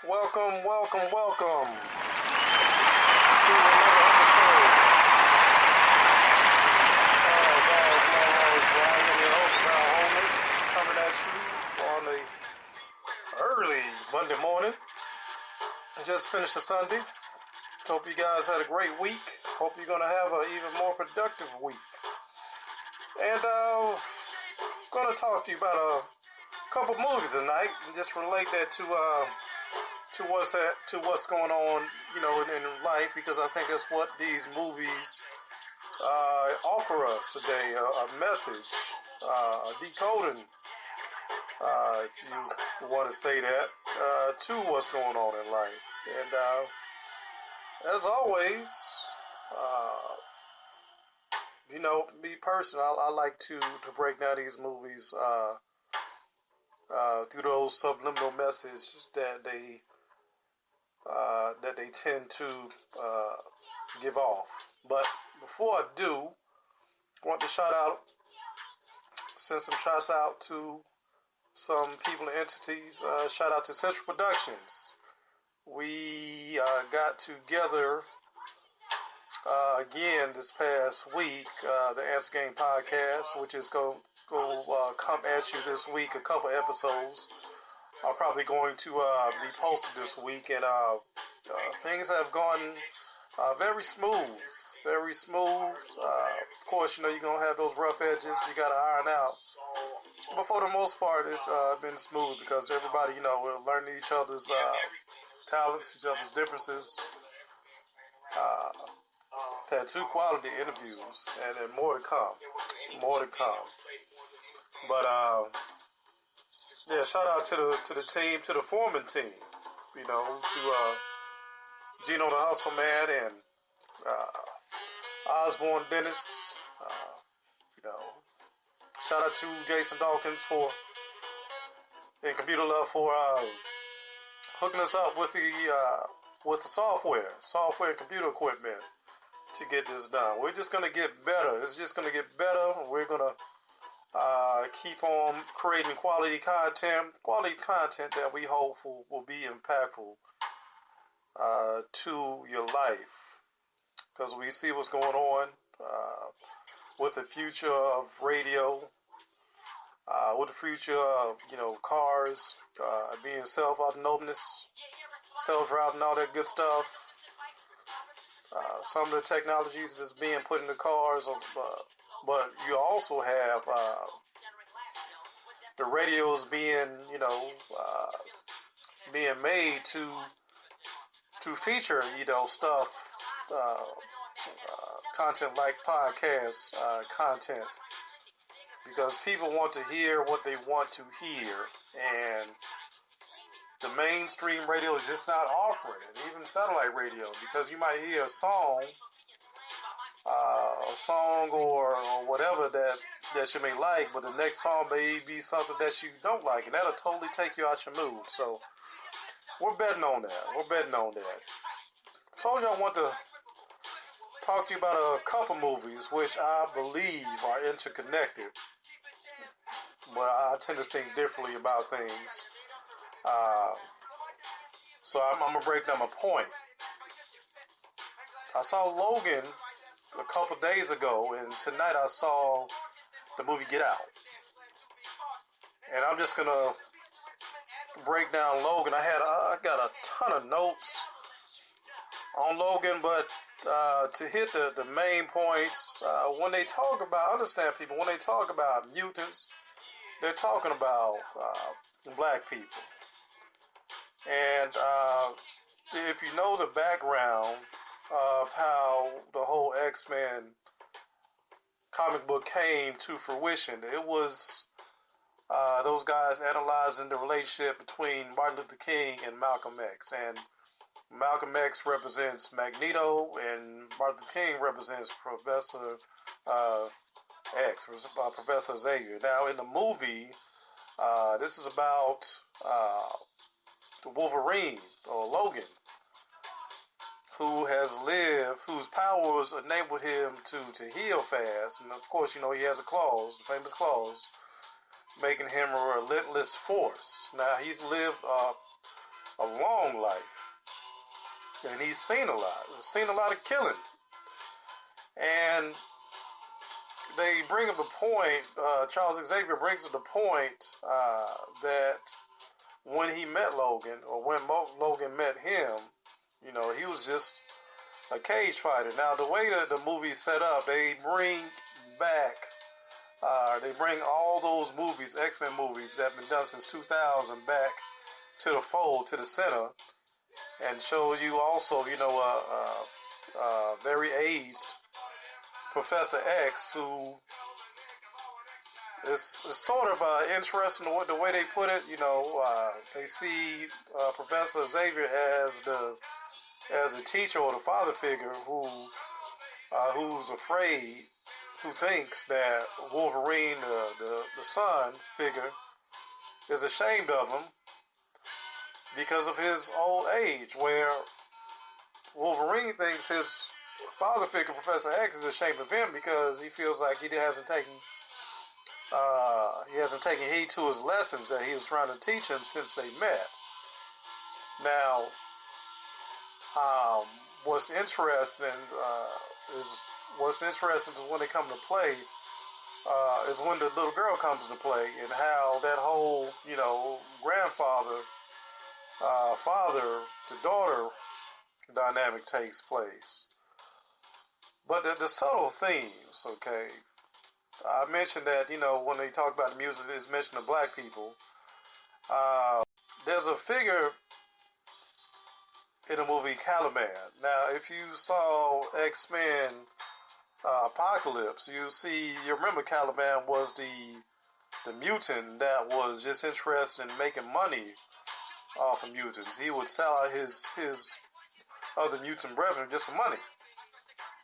Welcome, welcome, welcome to another episode. Alright guys, my name is Ryan, your host now homeless, coming at you on a early Monday morning. I just finished a Sunday. Hope you guys had a great week. Hope you're going to have an even more productive week. And going to talk to you about a couple movies tonight and just relate that to what's going on, in life, because I think that's what these movies offer us today, a message, a decoding, if you want to say that, to what's going on in life. And as always, me personally, I like to break down these movies through those subliminal messages that they tend to give off. But before I do, I want to send some shouts out to some people and entities. Shout out to Central Productions. We got together again this past week, the Answer Game podcast, which is going to come at you this week, a couple episodes are probably going to be posted this week, and things have gone very smooth, very smooth. Of course, you're going to have those rough edges you got to iron out, but for the most part, it's been smooth because everybody, we're learning each other's talents, each other's differences. Had 2 quality interviews, and then more to come. But yeah, shout out to the team, to the Foreman team, to Gino the Hustle Man and Osborne Dennis. Shout out to Jason Dawkins and Computer Love for hooking us up with the software and computer equipment to get this done. We're just going to get better. It's just going to get better. We're going to keep on creating quality content that we hope will be impactful to your life. Because we see what's going on with the future of radio, with the future of, cars being self-autonomous, self-driving, all that good stuff. Some of the technologies that's being put in the cars, but you also have the radios being made to feature, stuff, content like podcast content, because people want to hear what they want to hear, and the mainstream radio is just not offering it, even satellite radio, because you might hear a song or whatever that you may like, but the next song may be something that you don't like, and that'll totally take you out your mood. So we're betting on that. I told you I want to talk to you about a couple movies which I believe are interconnected, but I tend to think differently about things. So I'm going to break down my point. I saw Logan a couple days ago, and tonight I saw the movie Get Out. And I'm just going to break down Logan. I got a ton of notes on Logan, but to hit the main points, when they talk about, understand people, when they talk about mutants, they're talking about black people. And if you know the background of how the whole X-Men comic book came to fruition, it was those guys analyzing the relationship between Martin Luther King and Malcolm X. And Malcolm X represents Magneto, and Martin Luther King represents Professor X, Professor Xavier. Now, in the movie, this is about the Wolverine, or Logan, whose powers enabled him to heal fast. And of course, he has a claws, the famous claws, making him a relentless force. Now, he's lived a long life, and he's seen a lot. He's seen a lot of killing. And they bring up the point, Charles Xavier brings up the point that when he met Logan, or when Logan met him, he was just a cage fighter. Now, the way that the movie's set up, they bring all those movies, X-Men movies that have been done since 2000 back to the fold, to the center, and show you also, very aged Professor X, who is sort of interesting the way they put it. They see Professor Xavier as a teacher or the father figure who's afraid, who thinks that Wolverine, the son figure, is ashamed of him because of his old age, where Wolverine thinks his father figure, Professor X, is ashamed of him because he feels like he hasn't taken heed to his lessons that he was trying to teach him since they met. Now, what's interesting is when they come to play is when the little girl comes to play, and how that whole grandfather father to daughter dynamic takes place. But the subtle themes, okay. I mentioned that, when they talk about the music, it's mentioned to black people. There's a figure in the movie Caliban. Now, if you saw X-Men Apocalypse, you remember Caliban was the mutant that was just interested in making money off of mutants. He would sell out his other mutant brethren just for money.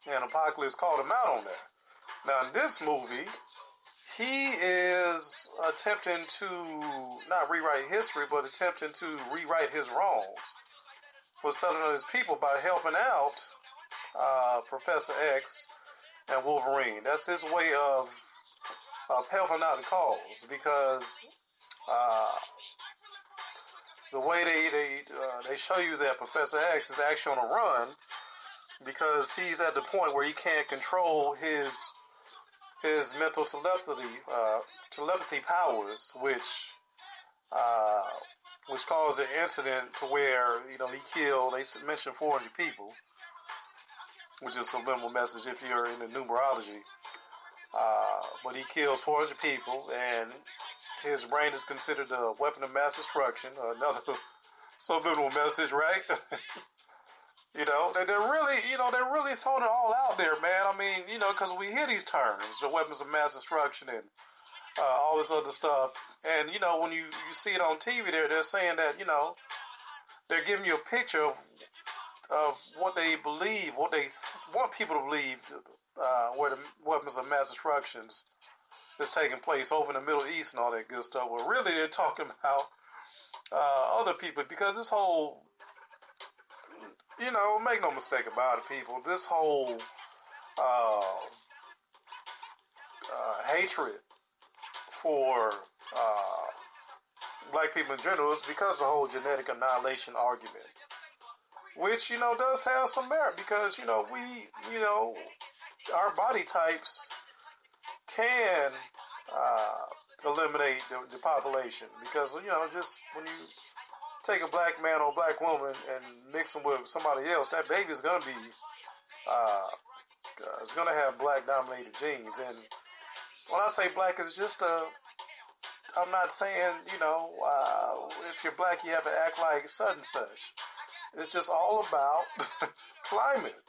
And Apocalypse called him out on that. Now, in this movie, he is attempting to not rewrite history, but attempting to rewrite his wrongs for selling on his people by helping out Professor X and Wolverine. That's his way of helping out the cause, because the way they show you that Professor X is actually on a run because he's at the point where he can't control his mental telepathy powers, which caused an incident to where he killed. They mentioned 400 people, which is a subliminal message if you're in the numerology. But he kills 400 people, and his brain is considered a weapon of mass destruction. Another subliminal message, right? They're really throwing it all out there, man. I mean, because we hear these terms, the weapons of mass destruction and all this other stuff. And, when you see it on TV they're saying that, they're giving you a picture of what they believe, what they want people to believe, where the weapons of mass destructions is taking place over in the Middle East and all that good stuff. Well, really, they're talking about other people, because this whole, make no mistake about it, people, this whole hatred for black people in general is because of the whole genetic annihilation argument, which, does have some merit, because, our body types can eliminate the population, because, just when you take a black man or a black woman and mix them with somebody else, that baby is going to be, it's going to have black dominated genes. And when I say black, it's just I'm not saying, if you're black, you have to act like such and such. It's just all about climate,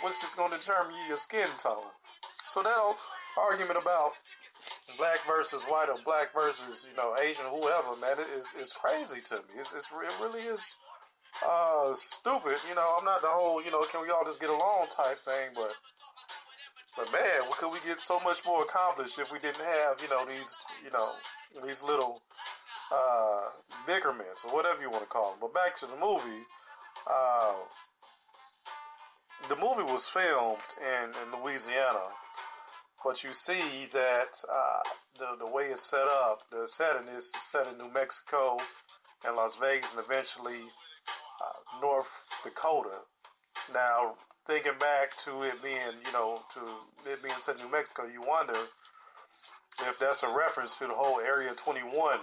what's just going to determine your skin tone. So that whole argument about black versus white or black versus, Asian or whoever, man, it's crazy to me. It really is stupid. I'm not the whole, can we all just get along type thing, but man, could we get so much more accomplished if we didn't have, these little bickerments or whatever you want to call them. But back to the movie, Uh, the movie was filmed in Louisiana, but you see that the way it's set up, the setting is set in New Mexico and Las Vegas, and eventually North Dakota. Now, thinking back to it being, set in New Mexico, you wonder if that's a reference to the whole Area 21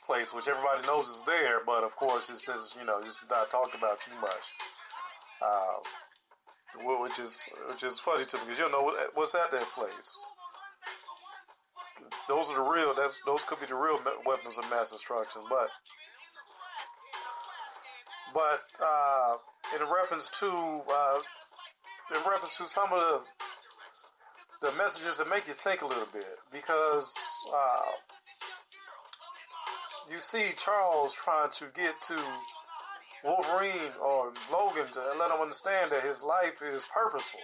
place, which everybody knows is there, but of course it's just, just not talked about too much. Which is funny to me, because you don't know what's at that place. Those are the real. Those could be the real weapons of mass destruction. But in reference to some of the messages that make you think a little bit, because you see Charles trying to get to Wolverine or Logan to let him understand that his life is purposeful.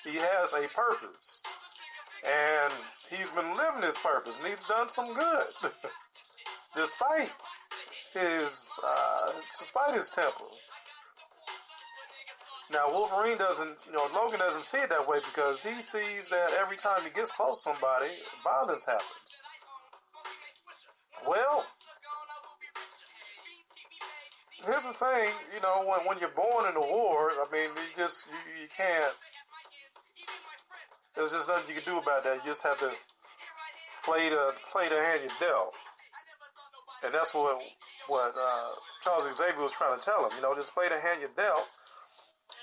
He has a purpose. And he's been living his purpose, and he's done some good. Despite his temper. Now, Wolverine doesn't, Logan doesn't see it that way, because he sees that every time he gets close to somebody, violence happens. Well, here's the thing, when you're born in a war, I mean, you can't, there's just nothing you can do about that. You just have to play the hand you dealt. And that's what Charles Xavier was trying to tell him. Just play the hand you dealt,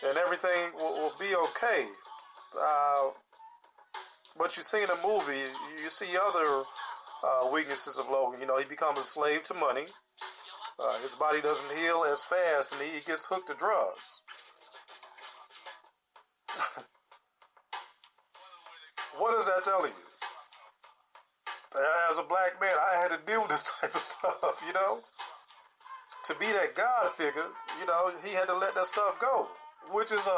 and everything will be okay. But you see in the movie, you see other weaknesses of Logan. He becomes a slave to money. His body doesn't heal as fast, and he gets hooked to drugs. What is that telling you? As a black man, I had to deal with this type of stuff, To be that God figure, he had to let that stuff go, which is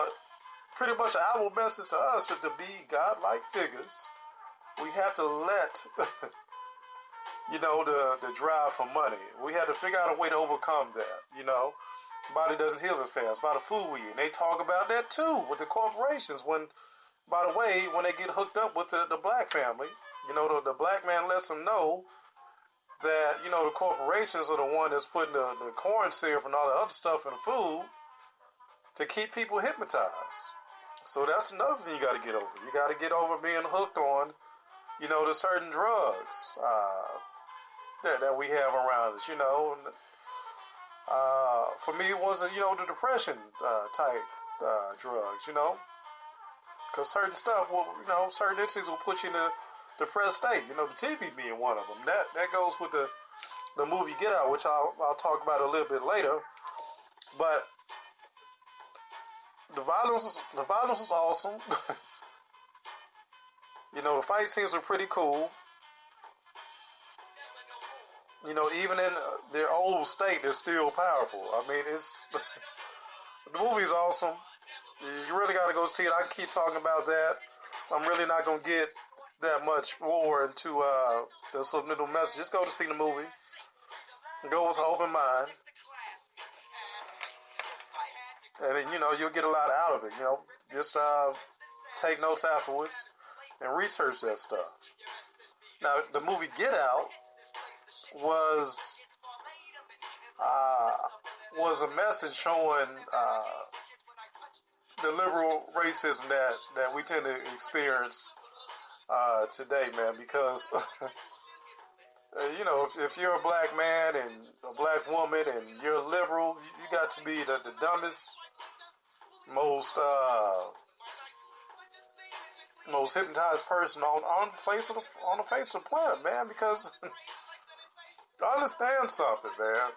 pretty much our message to us, to be God-like figures. We have to let, the drive for money. We had to figure out a way to overcome that, Body doesn't heal as fast. By the food we eat. And they talk about that too with the corporations. By the way, when they get hooked up with the black family, the black man lets them know that, the corporations are the one that's putting the corn syrup and all the other stuff in the food to keep people hypnotized. So that's another thing you got to get over. You got to get over being hooked on, the certain drugs that we have around us, For me, it was, the depression type drugs, Because certain stuff will, certain instances will put you in a depressed state. The TV being one of them. That goes with the movie Get Out, which I'll talk about a little bit later. But the violence is awesome. The fight scenes are pretty cool. Even in their old state, they're still powerful. I mean, the movie's awesome. You really got to go see it. I can keep talking about that. I'm really not going to get that much more into the subliminal message. Just go to see the movie. Go with an open mind. And then, you'll get a lot out of it. Just take notes afterwards and research that stuff. Now, the movie Get Out was a message showing the liberal racism that we tend to experience today, man, because if you're a black man and a black woman and you're a liberal, you got to be the dumbest, most hypnotized person on the face of the planet, man, because understand something, man.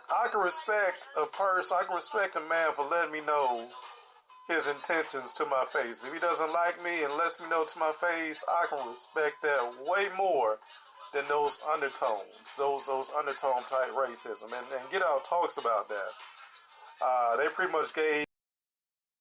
I can respect a person, I can respect a man for letting me know his intentions to my face. If he doesn't like me and lets me know to my face, I can respect that way more than those undertones, those undertone type racism. And Get Out talks about that. They pretty much gave